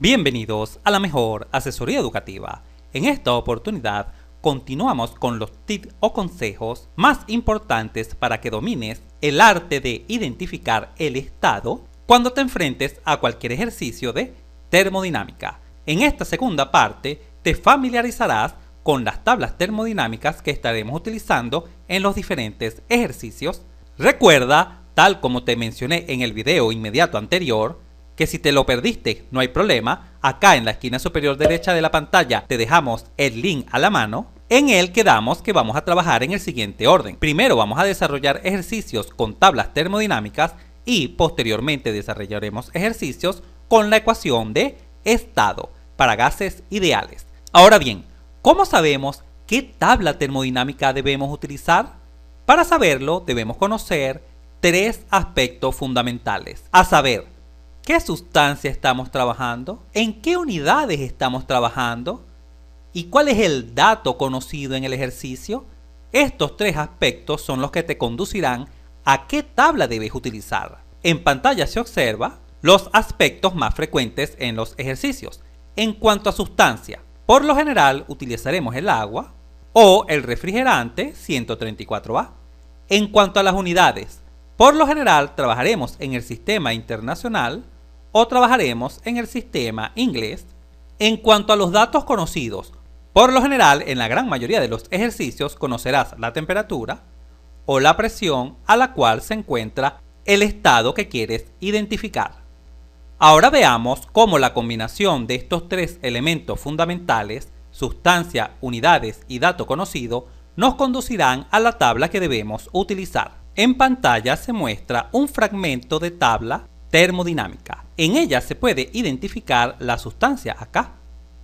Bienvenidos a la mejor asesoría educativa. En esta oportunidad continuamos con los tips o consejos más importantes para que domines el arte de identificar el estado cuando te enfrentes a cualquier ejercicio de termodinámica. En esta segunda parte te familiarizarás con las tablas termodinámicas que estaremos utilizando en los diferentes ejercicios. Recuerda, tal como te mencioné en el video inmediato anterior, que si te lo perdiste no hay problema, acá en la esquina superior derecha de la pantalla te dejamos el link a la mano. En él quedamos que vamos a trabajar en el siguiente orden. Primero vamos a desarrollar ejercicios con tablas termodinámicas y posteriormente desarrollaremos ejercicios con la ecuación de estado para gases ideales. Ahora bien, ¿cómo sabemos qué tabla termodinámica debemos utilizar? Para saberlo debemos conocer tres aspectos fundamentales, a saber, ¿qué sustancia estamos trabajando? ¿En qué unidades estamos trabajando? ¿Y cuál es el dato conocido en el ejercicio? Estos tres aspectos son los que te conducirán a qué tabla debes utilizar. En pantalla se observa los aspectos más frecuentes en los ejercicios. En cuanto a sustancia, por lo general utilizaremos el agua o el refrigerante 134A. En cuanto a las unidades, por lo general trabajaremos en el sistema internacional o trabajaremos en el sistema inglés. En cuanto a los datos conocidos, por lo general en la gran mayoría de los ejercicios conocerás la temperatura o la presión a la cual se encuentra el estado que quieres identificar. Ahora veamos cómo la combinación de estos tres elementos fundamentales, sustancia, unidades y dato conocido, nos conducirán a la tabla que debemos utilizar. En pantalla se muestra un fragmento de tabla termodinámica. En ella se puede identificar la sustancia acá.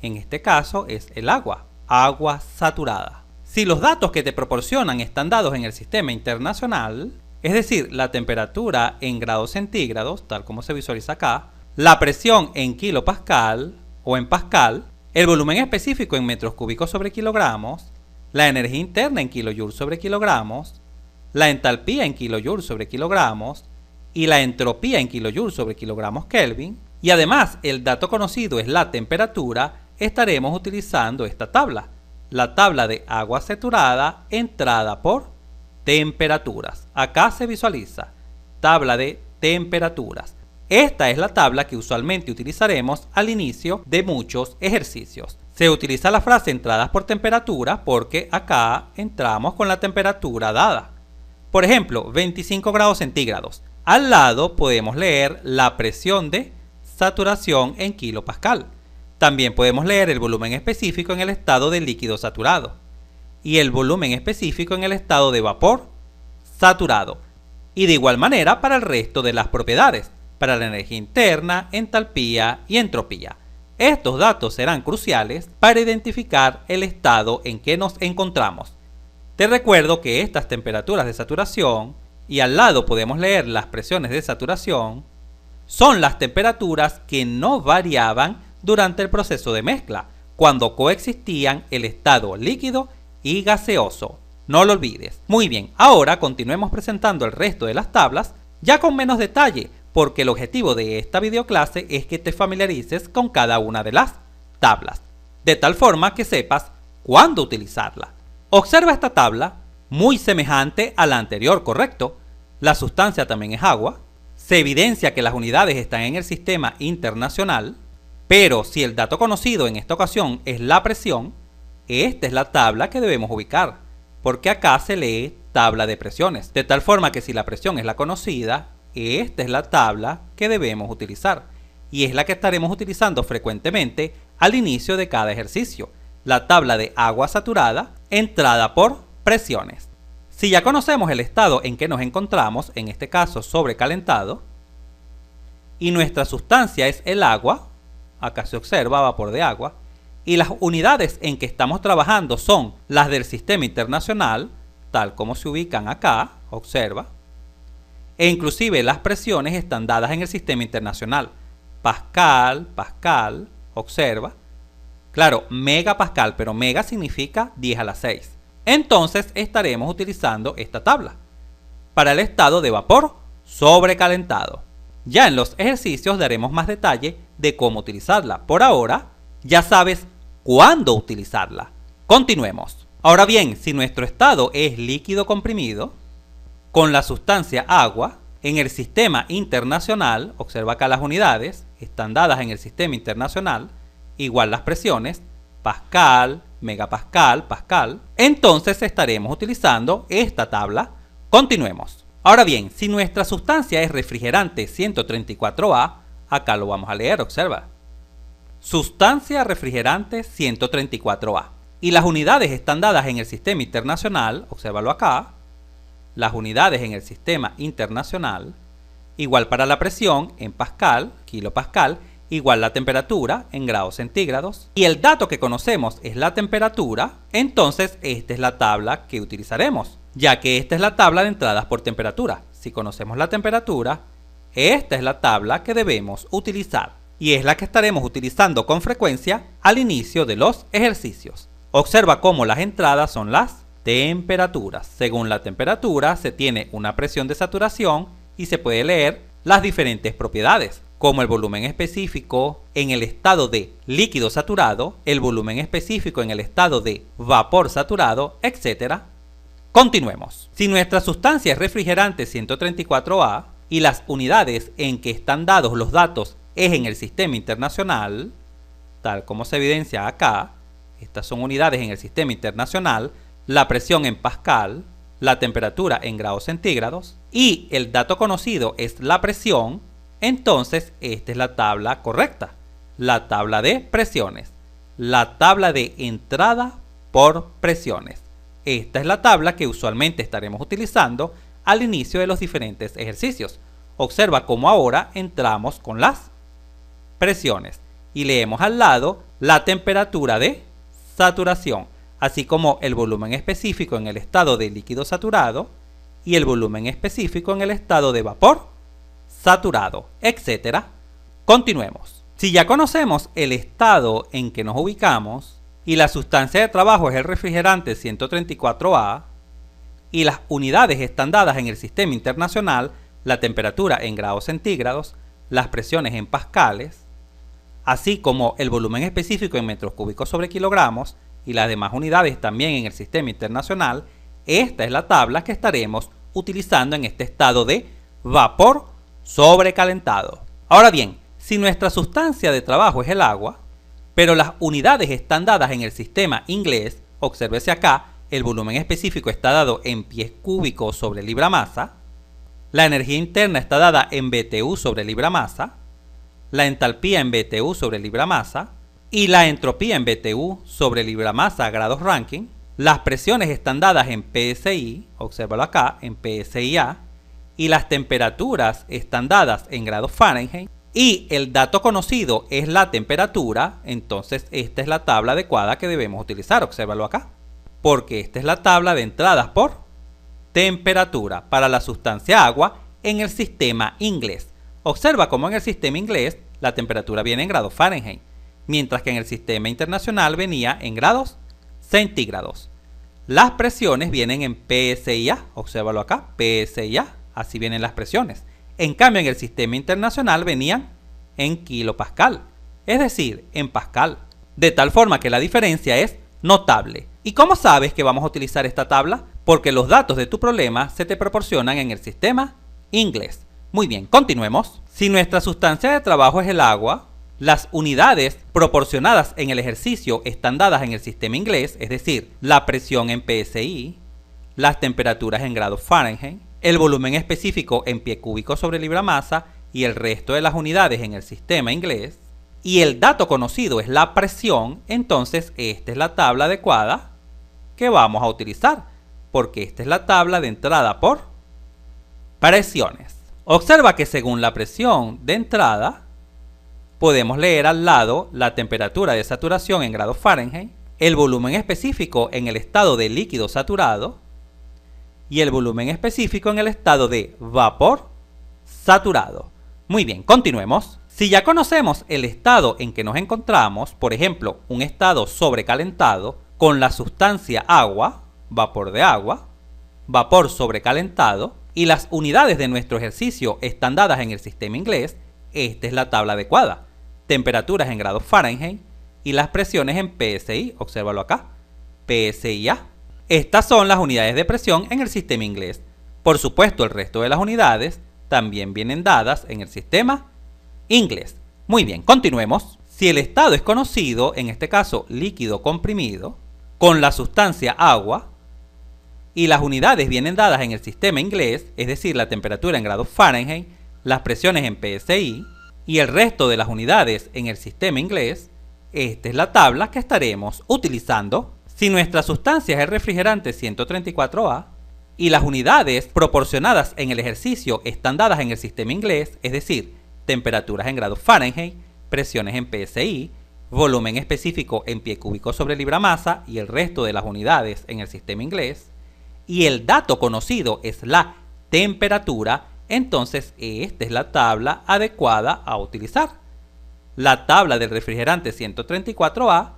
En este caso es el agua, agua saturada. Si los datos que te proporcionan están dados en el sistema internacional, es decir, la temperatura en grados centígrados, tal como se visualiza acá, la presión en kilopascal o en pascal, el volumen específico en metros cúbicos sobre kilogramos, la energía interna en kilojoules sobre kilogramos, la entalpía en kilojoules sobre kilogramos y la entropía en kilojoules sobre kilogramos Kelvin, y además el dato conocido es la temperatura, estaremos utilizando esta tabla, la tabla de agua saturada entrada por temperaturas. Acá se visualiza tabla de temperaturas. Esta es la tabla que usualmente utilizaremos al inicio de muchos ejercicios. Se utiliza la frase entradas por temperatura porque acá entramos con la temperatura dada. Por ejemplo, 25 grados centígrados. Al lado podemos leer la presión de saturación en kilopascal. También podemos leer el volumen específico en el estado de líquido saturado y el volumen específico en el estado de vapor saturado. Y de igual manera para el resto de las propiedades, para la energía interna, entalpía y entropía. Estos datos serán cruciales para identificar el estado en que nos encontramos. Te recuerdo que estas temperaturas de saturación, y al lado podemos leer las presiones de saturación, son las temperaturas que no variaban durante el proceso de mezcla, cuando coexistían el estado líquido y gaseoso. No lo olvides. Muy bien, ahora continuemos presentando el resto de las tablas, ya con menos detalle, porque el objetivo de esta videoclase es que te familiarices con cada una de las tablas, de tal forma que sepas cuándo utilizarla. Observa esta tabla, muy semejante a la anterior, ¿correcto? La sustancia también es agua. Se evidencia que las unidades están en el sistema internacional, pero si el dato conocido en esta ocasión es la presión, esta es la tabla que debemos ubicar, porque acá se lee tabla de presiones, de tal forma que si la presión es la conocida, esta es la tabla que debemos utilizar, y es la que estaremos utilizando frecuentemente al inicio de cada ejercicio, la tabla de agua saturada entrada por presiones. Si ya conocemos el estado en que nos encontramos, en este caso sobrecalentado, y nuestra sustancia es el agua, acá se observa vapor de agua, y las unidades en que estamos trabajando son las del sistema internacional, tal como se ubican acá, observa, e inclusive las presiones están dadas en el sistema internacional, pascal, pascal, observa, claro, megapascal, pero mega significa 10 a la 6. Entonces estaremos utilizando esta tabla para el estado de vapor sobrecalentado. Ya en los ejercicios daremos más detalle de cómo utilizarla. Por ahora, ya sabes cuándo utilizarla. Continuemos. Ahora bien, si nuestro estado es líquido comprimido, con la sustancia agua, en el sistema internacional, observa acá las unidades, están dadas en el sistema internacional, igual las presiones, pascal, megapascal, pascal, entonces estaremos utilizando esta tabla. Continuemos. Ahora bien, si nuestra sustancia es refrigerante 134A, acá lo vamos a leer, observa. Sustancia refrigerante 134A. Y las unidades están dadas en el sistema internacional, obsérvalo acá. Las unidades en el sistema internacional, igual para la presión en pascal, kilopascal, igual la temperatura en grados centígrados. Y el dato que conocemos es la temperatura, entonces esta es la tabla que utilizaremos, ya que esta es la tabla de entradas por temperatura. Si conocemos la temperatura, esta es la tabla que debemos utilizar. Y es la que estaremos utilizando con frecuencia al inicio de los ejercicios. Observa cómo las entradas son las temperaturas. Según la temperatura se tiene una presión de saturación y se puede leer las diferentes propiedades, como el volumen específico en el estado de líquido saturado, el volumen específico en el estado de vapor saturado, etc. Continuemos. Si nuestra sustancia es refrigerante 134A y las unidades en que están dados los datos es en el sistema internacional, tal como se evidencia acá, estas son unidades en el sistema internacional, la presión en pascal, la temperatura en grados centígrados y el dato conocido es la presión, entonces esta es la tabla correcta, la tabla de presiones, la tabla de entrada por presiones. Esta es la tabla que usualmente estaremos utilizando al inicio de los diferentes ejercicios. Observa cómo ahora entramos con las presiones y leemos al lado la temperatura de saturación, así como el volumen específico en el estado de líquido saturado y el volumen específico en el estado de vapor saturado, etc. Continuemos. Si ya conocemos el estado en que nos ubicamos y la sustancia de trabajo es el refrigerante 134A y las unidades están dadas en el sistema internacional, la temperatura en grados centígrados, las presiones en pascales, así como el volumen específico en metros cúbicos sobre kilogramos y las demás unidades también en el sistema internacional, esta es la tabla que estaremos utilizando en este estado de vapor sobrecalentado. Ahora bien, si nuestra sustancia de trabajo es el agua, pero las unidades están dadas en el sistema inglés, obsérvese acá, el volumen específico está dado en pies cúbicos sobre libra masa, la energía interna está dada en BTU sobre libra masa, la entalpía en BTU sobre libra masa y la entropía en BTU sobre libra masa a grados Rankine. Las presiones están dadas en PSI, obsérvalo acá, en PSIA, y las temperaturas están dadas en grados Fahrenheit. Y el dato conocido es la temperatura, entonces esta es la tabla adecuada que debemos utilizar, obsérvalo acá, porque esta es la tabla de entradas por temperatura para la sustancia agua en el sistema inglés. Observa cómo en el sistema inglés la temperatura viene en grados Fahrenheit, mientras que en el sistema internacional venía en grados centígrados. Las presiones vienen en PSIA, obsérvalo acá, PSIA, así vienen las presiones. En cambio, en el sistema internacional venían en kilopascal, es decir, en pascal. De tal forma que la diferencia es notable. ¿Y cómo sabes que vamos a utilizar esta tabla? Porque los datos de tu problema se te proporcionan en el sistema inglés. Muy bien, continuemos. Si nuestra sustancia de trabajo es el agua, las unidades proporcionadas en el ejercicio están dadas en el sistema inglés, es decir, la presión en PSI, las temperaturas en grados Fahrenheit, el volumen específico en pie cúbico sobre libra masa y el resto de las unidades en el sistema inglés, y el dato conocido es la presión, entonces esta es la tabla adecuada que vamos a utilizar, porque esta es la tabla de entrada por presiones. Observa que según la presión de entrada, podemos leer al lado la temperatura de saturación en grados Fahrenheit, el volumen específico en el estado de líquido saturado y el volumen específico en el estado de vapor saturado. Muy bien, continuemos. Si ya conocemos el estado en que nos encontramos, por ejemplo, un estado sobrecalentado con la sustancia agua, vapor de agua, vapor sobrecalentado, y las unidades de nuestro ejercicio están dadas en el sistema inglés, esta es la tabla adecuada. temperaturas en grados Fahrenheit y las presiones en PSI, obsérvalo acá, PSI-A. Estas son las unidades de presión en el sistema inglés. Por supuesto, el resto de las unidades también vienen dadas en el sistema inglés. Muy bien, continuemos. Si el estado es conocido, en este caso líquido comprimido, con la sustancia agua, y las unidades vienen dadas en el sistema inglés, es decir, la temperatura en grados Fahrenheit, las presiones en PSI, y el resto de las unidades en el sistema inglés, esta es la tabla que estaremos utilizando. Si nuestra sustancia es el refrigerante 134A y las unidades proporcionadas en el ejercicio están dadas en el sistema inglés, es decir, temperaturas en grados Fahrenheit, presiones en PSI, volumen específico en pie cúbico sobre libra masa y el resto de las unidades en el sistema inglés, y el dato conocido es la temperatura, entonces esta es la tabla adecuada a utilizar. La tabla del refrigerante 134A,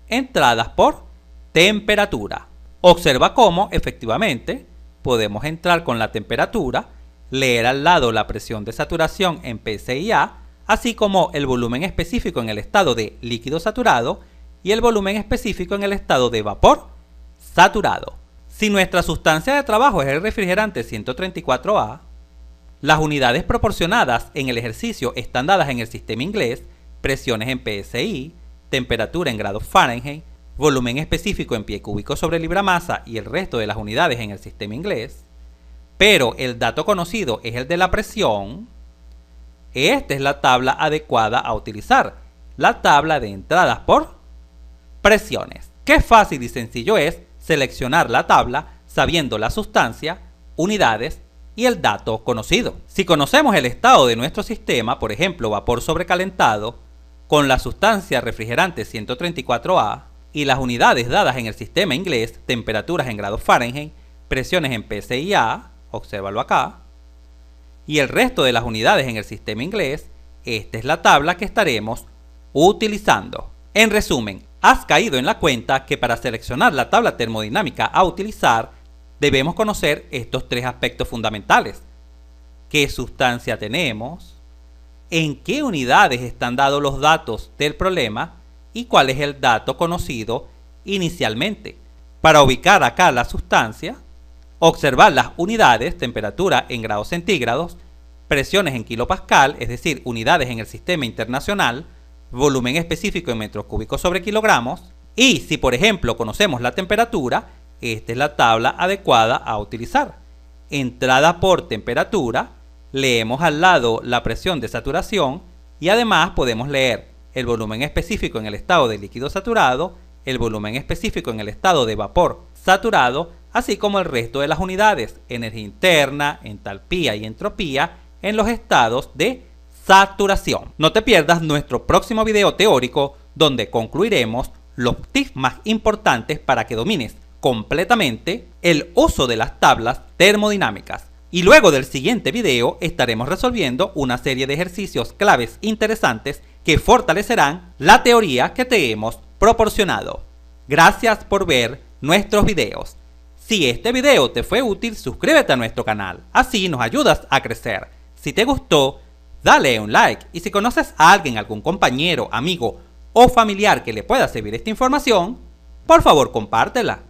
entradas por temperatura. Observa cómo, efectivamente, podemos entrar con la temperatura, leer al lado la presión de saturación en PSI-A, así como el volumen específico en el estado de líquido saturado y el volumen específico en el estado de vapor saturado. Si nuestra sustancia de trabajo es el refrigerante 134A, las unidades proporcionadas en el ejercicio están dadas en el sistema inglés, presiones en PSI, temperatura en grados Fahrenheit, volumen específico en pie cúbico sobre libra masa y el resto de las unidades en el sistema inglés, pero el dato conocido es el de la presión. Esta es la tabla adecuada a utilizar, la tabla de entradas por presiones. Qué fácil y sencillo es seleccionar la tabla sabiendo la sustancia, unidades y el dato conocido. Si conocemos el estado de nuestro sistema, por ejemplo vapor sobrecalentado, con la sustancia refrigerante 134A y las unidades dadas en el sistema inglés, temperaturas en grados Fahrenheit, presiones en PSI-A, obsérvalo acá, y el resto de las unidades en el sistema inglés, esta es la tabla que estaremos utilizando. En resumen, has caído en la cuenta que para seleccionar la tabla termodinámica a utilizar, debemos conocer estos tres aspectos fundamentales. ¿Qué sustancia tenemos? ¿En qué unidades están dados los datos del problema? ¿Y cuál es el dato conocido inicialmente? Para ubicar acá la sustancia, observar las unidades, temperatura en grados centígrados, presiones en kilopascal, es decir, unidades en el sistema internacional, volumen específico en metros cúbicos sobre kilogramos, y si por ejemplo conocemos la temperatura, esta es la tabla adecuada a utilizar. Entrada por temperatura, leemos al lado la presión de saturación y además podemos leer el volumen específico en el estado de líquido saturado, el volumen específico en el estado de vapor saturado, así como el resto de las unidades, energía interna, entalpía y entropía en los estados de saturación. No te pierdas nuestro próximo video teórico donde concluiremos los tips más importantes para que domines completamente el uso de las tablas termodinámicas. Y luego del siguiente video estaremos resolviendo una serie de ejercicios claves interesantes que fortalecerán la teoría que te hemos proporcionado. Gracias por ver nuestros videos. Si este video te fue útil, suscríbete a nuestro canal, así nos ayudas a crecer. Si te gustó, dale un like y si conoces a alguien, algún compañero, amigo o familiar que le pueda servir esta información, por favor compártela.